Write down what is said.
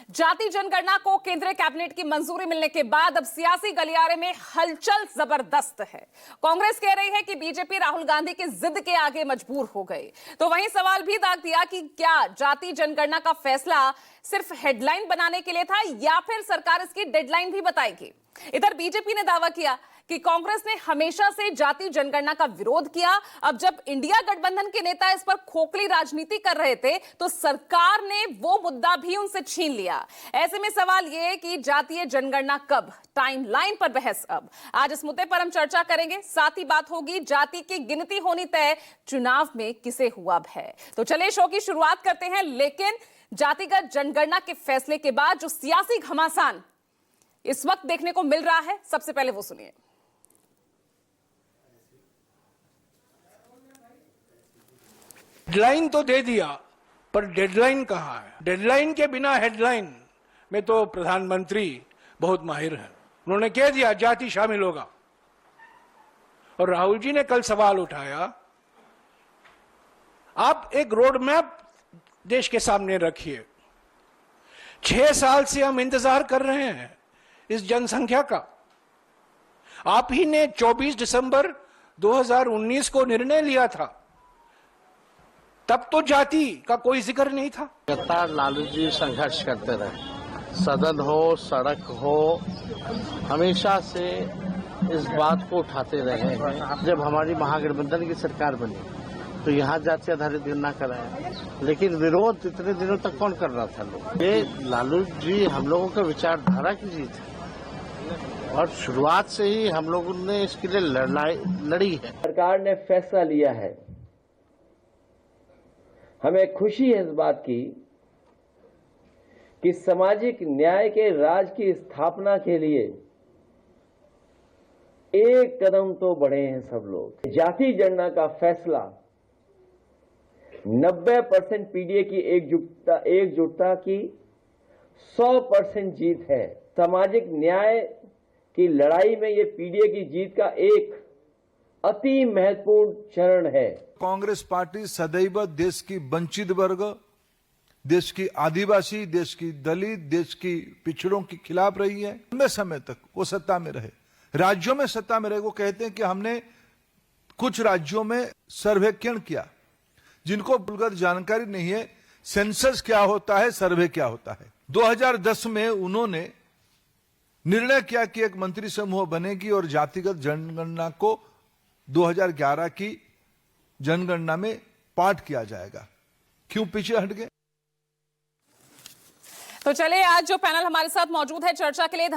जाति जनगणना को केंद्रीय कैबिनेट की मंजूरी मिलने के बाद अब सियासी गलियारे में हलचल जबरदस्त है। कांग्रेस कह रही है कि बीजेपी राहुल गांधी की जिद के आगे मजबूर हो गई, तो वहीं सवाल भी दाग दिया कि क्या जाति जनगणना का फैसला सिर्फ हेडलाइन बनाने के लिए था या फिर सरकार इसकी डेडलाइन भी बताएगी। इधर बीजेपी ने दावा किया कि कांग्रेस ने हमेशा से जाति जनगणना का विरोध किया। अब जब इंडिया गठबंधन के नेता इस पर खोखली राजनीति कर रहे थे तो सरकार ने वो मुद्दा भी उनसे छीन लिया। ऐसे में सवाल यह कि जातीय जनगणना कब, टाइमलाइन पर बहस अब। आज इस मुद्दे पर हम चर्चा करेंगे, साथ ही बात होगी जाति की गिनती होनी तय, चुनाव में किसे हुआ भय। तो चलिए शो की शुरुआत करते हैं, लेकिन जातिगत जनगणना के फैसले के बाद जो सियासी घमासान इस वक्त देखने को मिल रहा है, सबसे पहले वो सुनिए। हेडलाइन तो दे दिया, पर डेडलाइन कहां है? डेडलाइन के बिना हेडलाइन में तो प्रधानमंत्री बहुत माहिर हैं। उन्होंने कह दिया जाति शामिल होगा, और राहुल जी ने कल सवाल उठाया, आप एक रोड मैप देश के सामने रखिए। 6 साल से हम इंतजार कर रहे हैं इस जनसंख्या का। आप ही ने 24 दिसंबर 2019 को निर्णय लिया था, तब तो जाति का कोई जिक्र नहीं था। लगातार लालू जी संघर्ष करते रहे, सदन हो, सड़क हो, हमेशा से इस बात को उठाते रहे। जब हमारी महागठबंधन की सरकार बनी तो यहाँ जाति आधारित गणना कराया, लेकिन विरोध इतने दिनों तक कौन कर रहा था? लोग, ये लालू जी हम लोगों का विचारधारा की जीत है, और शुरुआत से ही हम लोगों ने इसके लिए लड़ी है। सरकार ने फैसला लिया है, हमें खुशी है इस बात की कि सामाजिक न्याय के राज की स्थापना के लिए एक कदम तो बढ़े हैं सब लोग। जाति जनगणना का फैसला 90% पीडीए की एकजुटता की 100% जीत है। सामाजिक न्याय की लड़ाई में ये पीडीए की जीत का एक अति महत्वपूर्ण चरण है। कांग्रेस पार्टी सदैव देश की वंचित वर्ग, देश की आदिवासी, देश की दलित, देश की पिछड़ों के खिलाफ रही है। लंबे समय तक वो सत्ता में रहे, राज्यों में सत्ता में रहे। वो कहते हैं कि हमने कुछ राज्यों में सर्वेक्षण किया, जिनको भूलकर जानकारी नहीं है सेंसस क्या होता है, सर्वे क्या होता है। 2010 में उन्होंने निर्णय किया कि एक मंत्री समूह बनेगी और जातिगत जनगणना को 2011 की जनगणना में पार्ट किया जाएगा। क्यों पीछे हट गए? तो चलिए, आज जो पैनल हमारे साथ मौजूद है चर्चा के लिए